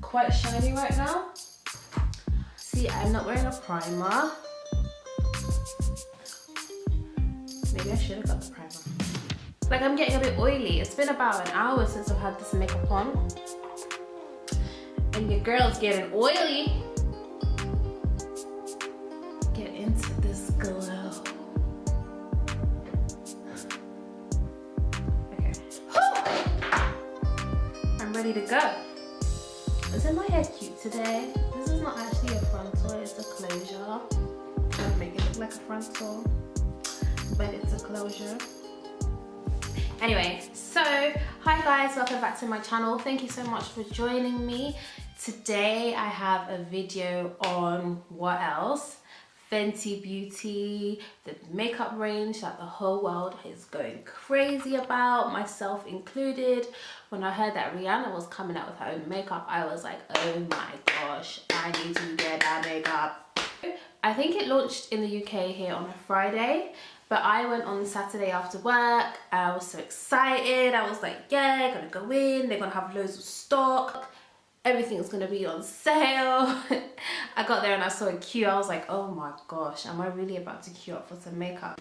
quite shiny right now. See, I'm not wearing a primer. Maybe I should have got the primer. Like, I'm getting a bit oily. It's been about an hour since I've had this makeup on. And your girl's getting oily. Get into this glow. Okay. I'm ready to go. Isn't my hair cute today? This is not actually a frontal, it's a closure. I'll make it look like a frontal, but it's a closure. Anyway, so hi guys, welcome back to my channel. Thank you so much for joining me. Today I have a video on what else? Fenty Beauty, the makeup range that the whole world is going crazy about, myself included. When I heard that Rihanna was coming out with her own makeup, I was like, oh my gosh, I need to get that makeup. I think it launched in the UK here on a Friday, but I went on Saturday after work. I was so excited. I was like, yeah, gonna go in, they're gonna have loads of stock. Everything's gonna be on sale. I got there and I saw a queue. I was like, oh my gosh, am I really about to queue up for some makeup?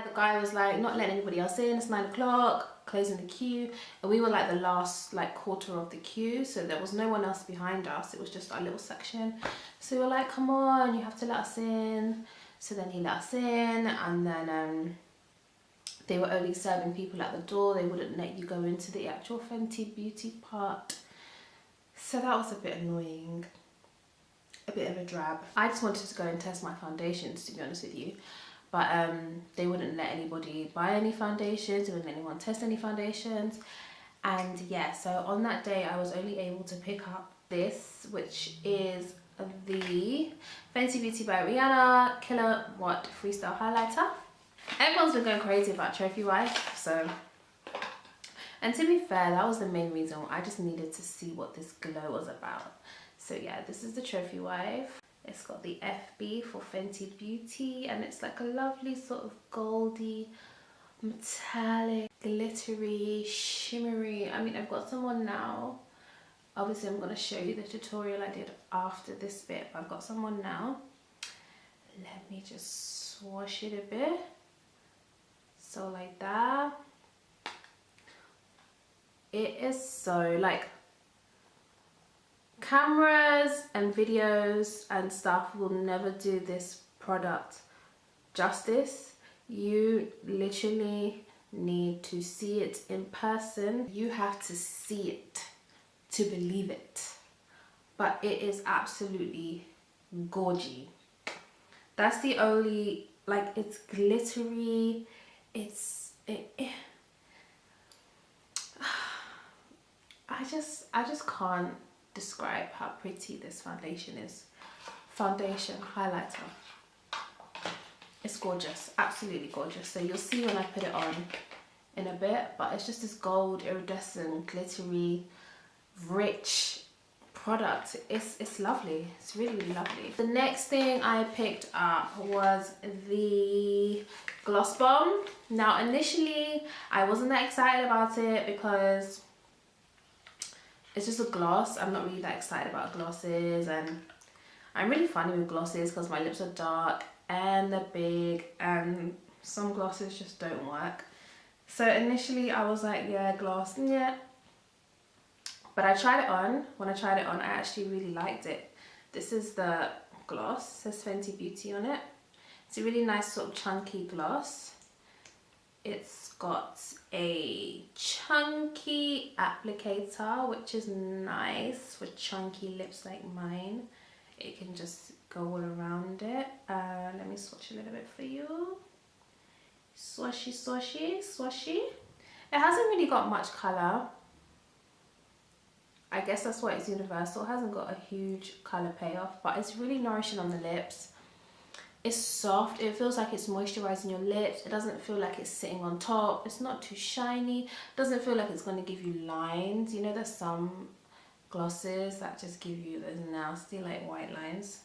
The guy was like not letting anybody else in. It's 9 o'clock, closing the queue, and we were like the last like quarter of the queue, so there was no one else behind us. It was just our little section, so we were like, come on, you have to let us in. So then he let us in, and then they were only serving people at the door. They wouldn't let you go into the actual Fenty Beauty part, so that was a bit annoying, a bit of a drab. I just wanted to go and test my foundations, to be honest with you. But they wouldn't let anybody buy any foundations, they wouldn't let anyone test any foundations. And yeah, so on that day I was only able to pick up this, which is the Fenty Beauty by Rihanna Killer Watt Freestyle Highlighter. Everyone's been going crazy about Trophy Wife, so... And to be fair, that was the main reason. I just needed to see what this glow was about. So yeah, this is the Trophy Wife. It's got the FB for Fenty Beauty, and it's like a lovely sort of goldy, metallic, glittery, shimmery. I mean, I've got some on now. Obviously, I'm going to show you the tutorial I did after this bit, but I've got some on now. Let me just swash it a bit. So like that. It is so like... Cameras and videos and stuff will never do this product justice. You literally need to see it in person. You have to see it to believe it. But it is absolutely gorgy. That's the only, like, it's glittery. I just can't describe how pretty this foundation is. Foundation highlighter. It's gorgeous, absolutely gorgeous. So you'll see when I put it on in a bit, but it's just this gold, iridescent, glittery, rich product. It's lovely. It's really, really lovely. The next thing I picked up was the Gloss Bomb. Now initially I wasn't that excited about it because it's just a gloss. I'm not really that excited about glosses, and I'm really funny with glosses because my lips are dark and they're big, and some glosses just don't work. So initially I was like, yeah, gloss, yeah. But I tried it on. When I tried it on, I actually really liked it. This is the gloss. It says Fenty Beauty on it. It's a really nice sort of chunky gloss. It's got a chunky applicator, which is nice for chunky lips like mine. It can just go all around it. Let me swatch a little bit for you. Swashy, swashy, swashy. It hasn't really got much colour. I guess that's why it's universal. It hasn't got a huge colour payoff, but it's really nourishing on the lips. It's soft. It feels like it's moisturising your lips. It doesn't feel like it's sitting on top. It's not too shiny. It doesn't feel like it's going to give you lines. You know, there's some glosses that just give you those nasty like white lines.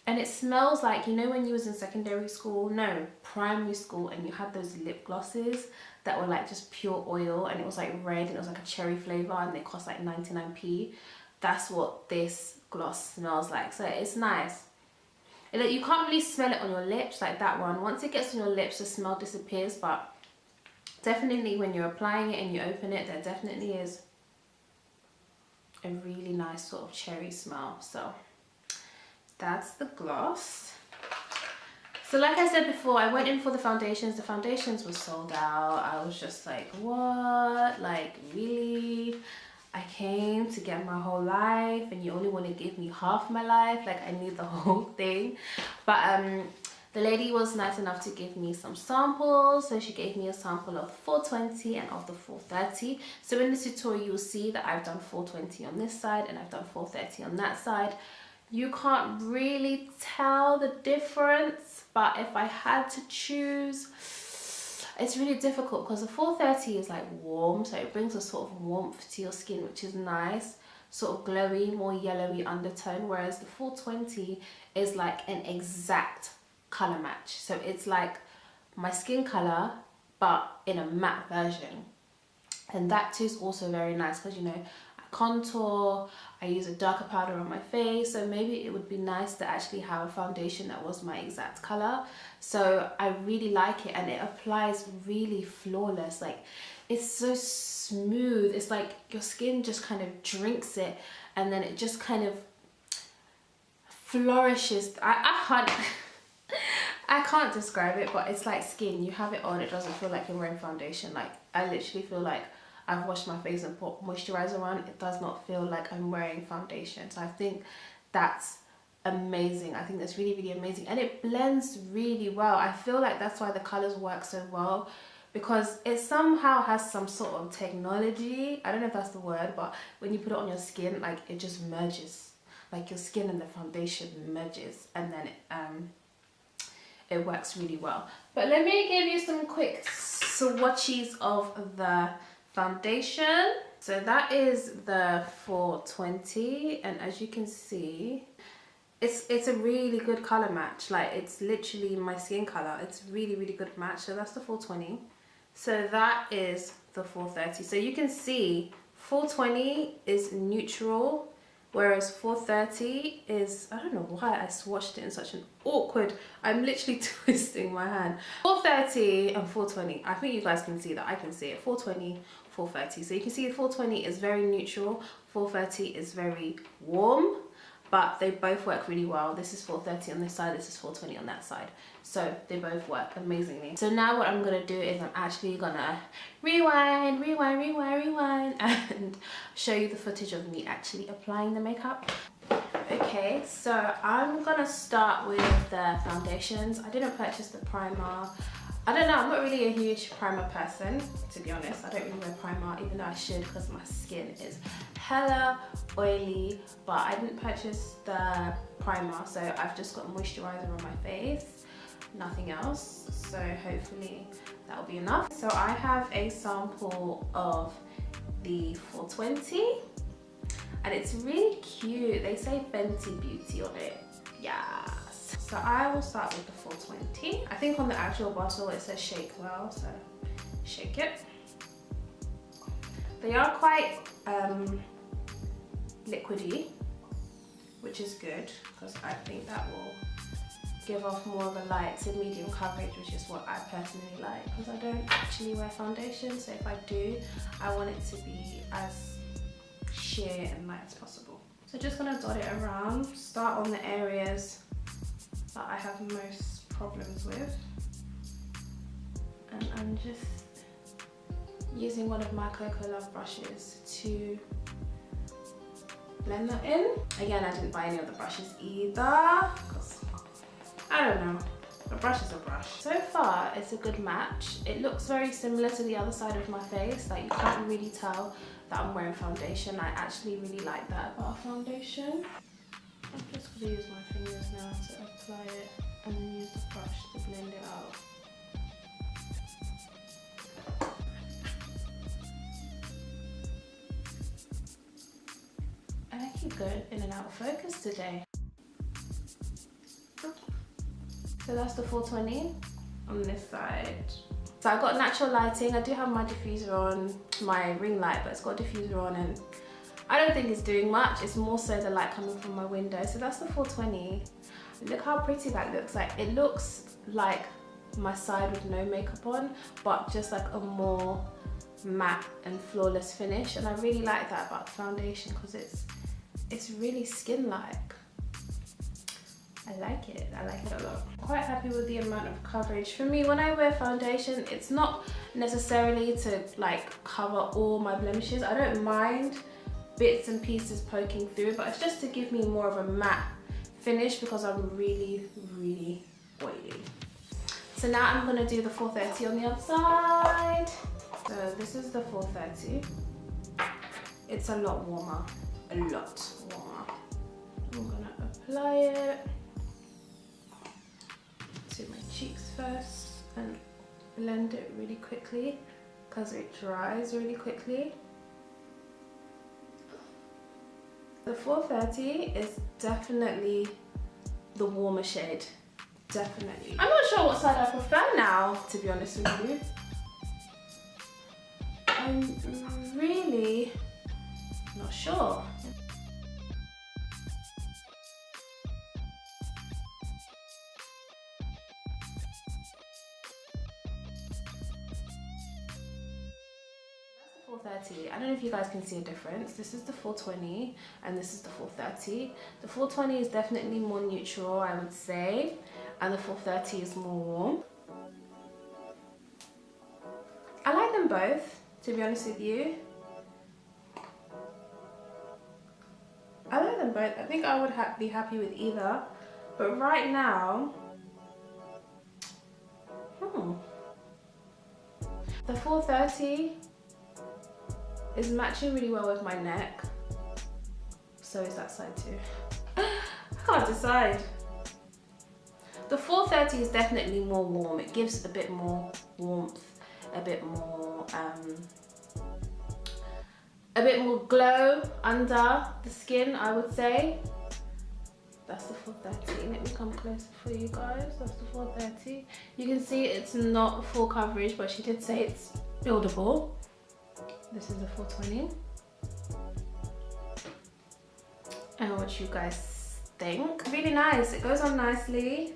And it smells like, you know, when you was in secondary school, no, primary school, and you had those lip glosses that were like just pure oil, and it was like red, and it was like a cherry flavour, and they cost like 99p. That's what this gloss smells like. So it's nice. And you can't really smell it on your lips like that one. Once it gets on your lips, the smell disappears, but definitely when you're applying it and you open it, there definitely is a really nice sort of cherry smell. So that's the gloss. So like I said before, I went in for the foundations. The foundations were sold out. I was just like, what? Like, really? I came to get my whole life and you only want to give me half my life? Like, I need the whole thing. But the lady was nice enough to give me some samples. So she gave me a sample of the 420 and of the 430. So in this tutorial, you'll see that I've done 420 on this side and I've done 430 on that side. You can't really tell the difference, but if I had to choose, it's really difficult because the 430 is like warm, so it brings a sort of warmth to your skin, which is nice, sort of glowy, more yellowy undertone, whereas the 420 is like an exact color match. So it's like my skin color but in a matte version, and that too is also very nice because, you know, contour, I use a darker powder on my face, so maybe it would be nice to actually have a foundation that was my exact color. So I really like it, and it applies really flawless. Like, it's so smooth. It's like your skin just kind of drinks it, and then it just kind of flourishes. I can't describe it, but it's like skin. You have it on, it doesn't feel like you're wearing foundation. Like, I literally feel like I've washed my face and put moisturizer on. It does not feel like I'm wearing foundation. So I think that's amazing. I think that's really, really amazing. And it blends really well. I feel like that's why the colors work so well, because it somehow has some sort of technology. I don't know if that's the word, but when you put it on your skin, like, it just merges. Like, your skin and the foundation merges, and then it works really well. But let me give you some quick swatches of the foundation. So that is the 420, and as you can see, it's a really good color match. Like, it's literally my skin color. It's really, really good match. So that's the 420. So that is the 430. So you can see 420 is neutral, whereas 430 is, I don't know why I swatched it in such an awkward, I'm literally twisting my hand. 430 and 420, I think you guys can see that. I can see it. 420, 430. So you can see 420 is very neutral, 430 is very warm, but they both work really well. This is 430 on this side, this is 420 on that side. So they both work amazingly. So now what I'm gonna do is I'm actually gonna rewind and show you the footage of me actually applying the makeup. Okay, so I'm gonna start with the foundations. I didn't purchase the primer. I don't know, I'm not really a huge primer person, to be honest. I don't really wear primer, even though I should, because my skin is hella oily, but I didn't purchase the primer, so I've just got moisturizer on my face, nothing else. So hopefully that will be enough. So I have a sample of the 420, and it's really cute. They say Fenty Beauty on it. Yes. So I will start with the 420. I think on the actual bottle it says shake well, so shake it. They are quite liquidy, which is good, because I think that will give off more of a light to medium coverage, which is what I personally like, because I don't actually wear foundation. So if I do, I want it to be as sheer and light as possible. So just gonna dot it around, start on the areas that I have most problems with, and I'm just using one of my Cocoa Love brushes to blend that in. Again, I didn't buy any of the brushes either, because I don't know, A brush is a brush. So far, it's a good match. It looks very similar to the other side of my face. Like, you can't really tell that I'm wearing foundation. I actually really like that about foundation. I'm just going to use my fingers now to apply it and then use the brush to blend it out. And I keep going in and out of focus today. So that's the 420 on this side. So I got natural lighting. I do have my diffuser on, my ring light, but it's got a diffuser on and I don't think it's doing much. It's more so the light coming from my window. So that's the 420. Look how pretty that looks. Like, it looks like my side with no makeup on, but just like a more matte and flawless finish. And I really like that about the foundation because it's really skin-like. I like it a lot. I'm quite happy with the amount of coverage. For me, when I wear foundation, it's not necessarily to like cover all my blemishes. I don't mind bits and pieces poking through, but it's just to give me more of a matte finish because I'm really, really oily. So now I'm gonna do the 430 on the other side. So this is the 430. It's a lot warmer, a lot warmer. I'm gonna apply it to my cheeks first and blend it really quickly because it dries really quickly. The 430 is definitely the warmer shade, definitely. I'm not sure what side I prefer now, to be honest with you. I'm really not sure. I don't know if you guys can see a difference. This is the 420 and this is the 430. The 420 is definitely more neutral, I would say, and the 430 is more warm. I like them both, to be honest with you. I like them both. I think I would be happy with either, but right now, the 430 is matching really well with my neck. So is that side too. I can't decide. The 430 is definitely more warm. It gives a bit more warmth, a bit more glow under the skin, I would say. That's the 430. Let me come closer for you guys. That's the 430. You can see it's not full coverage, but she did say it's buildable. This is the 420. And what you guys think? Really nice. It goes on nicely.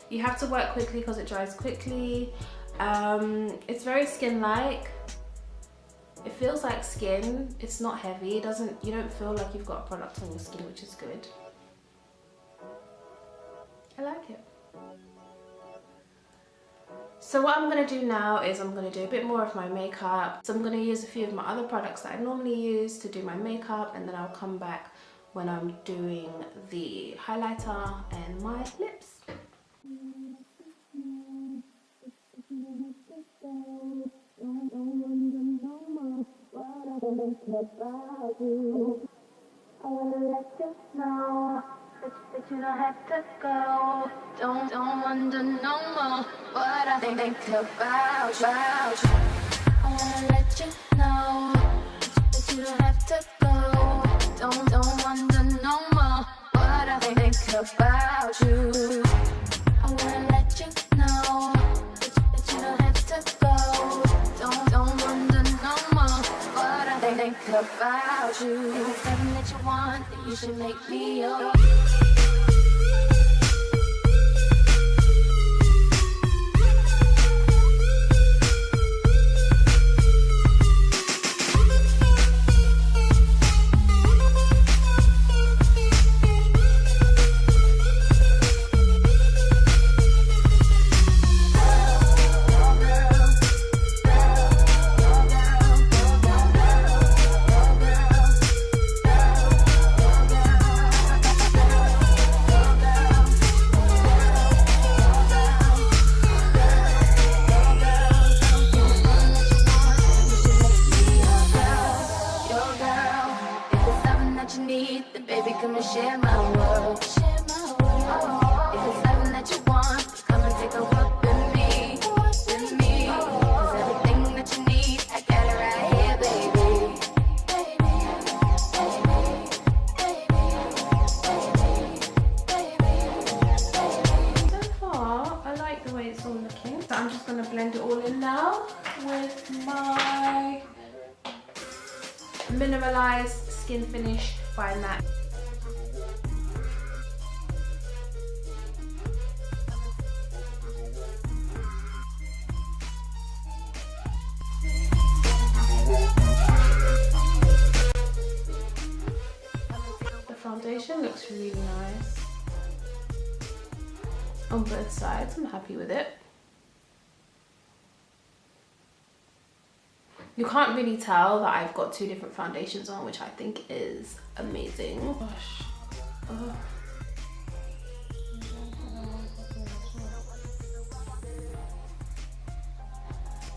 You have to work quickly because it dries quickly. It's very skin-like. It feels like skin. It's not heavy. You don't feel like you've got a product on your skin, which is good. I like it. So what I'm going to do now is I'm going to do a bit more of my makeup. So I'm going to use a few of my other products that I normally use to do my makeup, and then I'll come back when I'm doing the highlighter and my lips. I wanna let you know that you don't have to go. Don't wonder no more what I think about you. I wanna let you know that you don't have to go. Don't wonder no more what I think about you. I wanna let you know that you don't have to go. Don't wonder no more what I think about you. If it's something that you want, then you should make me yours. Mineralized Skin Finish by MAC. The foundation looks really nice on both sides. I'm happy with it. You can't really tell that I've got two different foundations on, which I think is amazing. Gosh. Oh.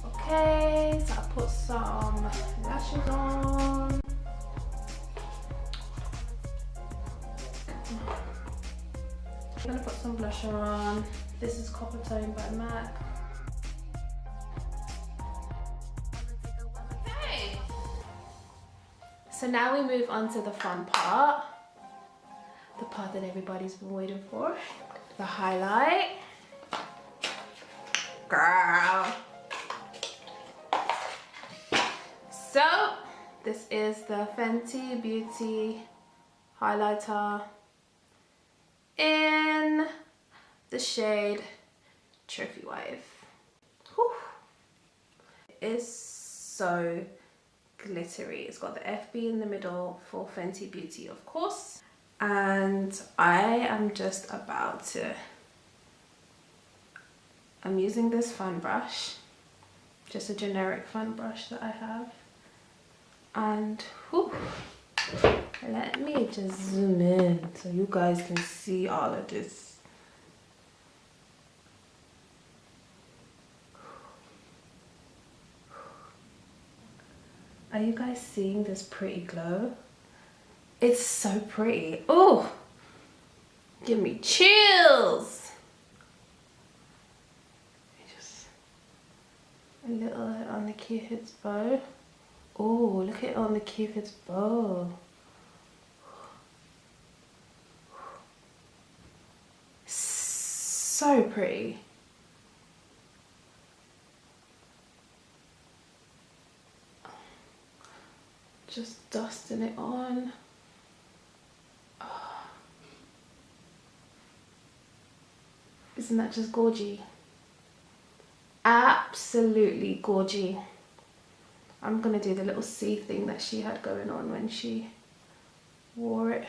Okay, so I put some lashes on. I'm gonna put some blusher on. This is Copper Tone by MAC. Hey! So now we move on to the fun part. The part that everybody's been waiting for. The highlight. Girl. So, this is the Fenty Beauty highlighter in the shade Trophy Wife. Whew. It is so glittery. It's got the FB in the middle for Fenty Beauty, of course. And I am just about to... I'm using this fun brush. Just a generic fun brush that I have. And whew, let me just zoom in so you guys can see all of this. Are you guys seeing this pretty glow? It's so pretty. Oh, give me chills. Just a little on the Cupid's bow. Oh, look at it on the Cupid's bow. So pretty. Just dusting it on. Oh. Isn't that just gorgy? Absolutely gorgy. I'm gonna do the little C thing that she had going on when she wore it.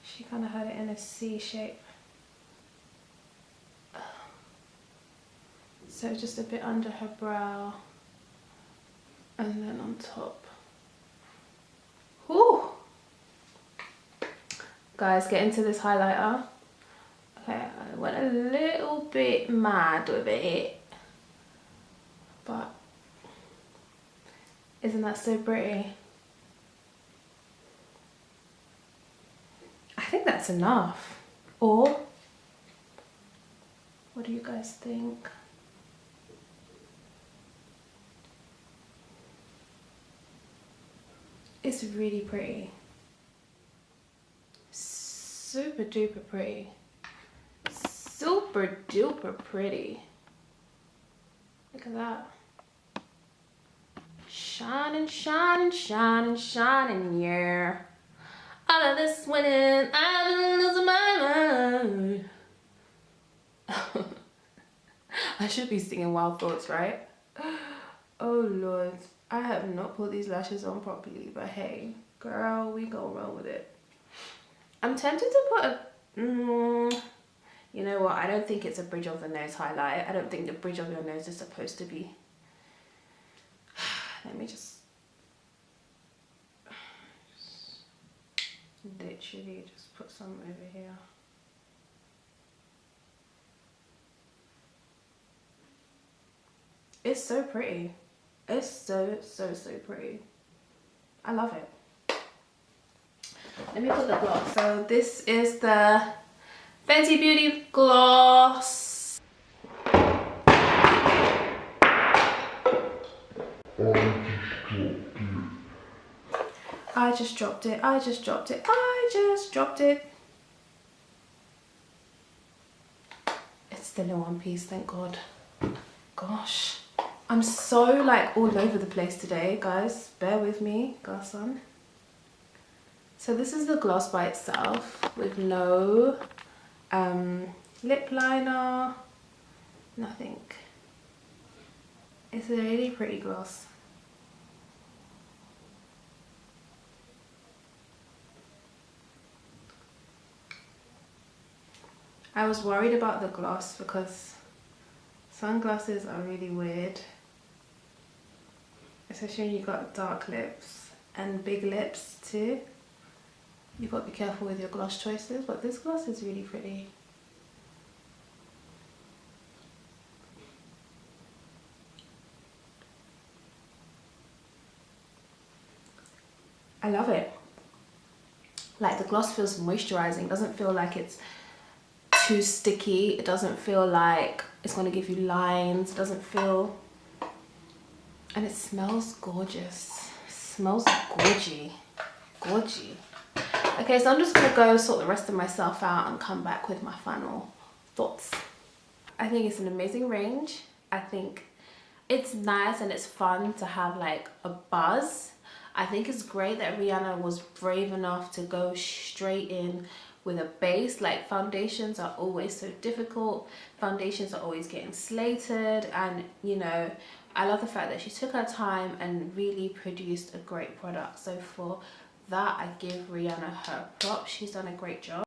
She kind of had it in a C shape. So just a bit under her brow and then on top. Whew. Guys, get into this highlighter. Okay, I went a little bit mad with it, but isn't that so pretty? I think that's enough. Or, what do you guys think? It's really pretty. Super duper pretty. Super duper pretty. Look at that. Shining, shining, shining, shining, yeah. All of this winning, I've been losing my mind. I should be singing Wild Thoughts, right? Oh Lord, I have not put these lashes on properly, but hey, girl, we gonna run with it. I'm tempted to put a, you know what, I don't think it's a bridge of the nose highlight. I don't think the bridge of your nose is supposed to be. Let me just literally just put some over here. It's so pretty. It's so pretty. I love it. Let me put the gloss. So this is the Fenty Beauty gloss. I just dropped it. I just dropped it. I just dropped it. It's still in one piece, thank God. Gosh. I'm so like all over the place today, guys. Bear with me, glass on. So this is the gloss by itself with no lip liner, nothing. It's a really pretty gloss. I was worried about the gloss because sunglasses are really weird, especially when you've got dark lips and big lips too. You've got to be careful with your gloss choices, but this gloss is really pretty. I love it. Like, the gloss feels moisturizing, doesn't feel like it's too sticky. It doesn't feel like it's going to give you lines. It doesn't feel, and it smells gorgeous. It smells gorgy. Okay, so I'm just gonna go sort the rest of myself out and come back with my final thoughts. I think it's an amazing range. I think it's nice and it's fun to have like a buzz. I think it's great that Rihanna was brave enough to go straight in with a base. Like, foundations are always so difficult. Foundations are always getting slated, and you know, I love the fact that she took her time and really produced a great product. So for that, I give Rihanna her props. She's done a great job.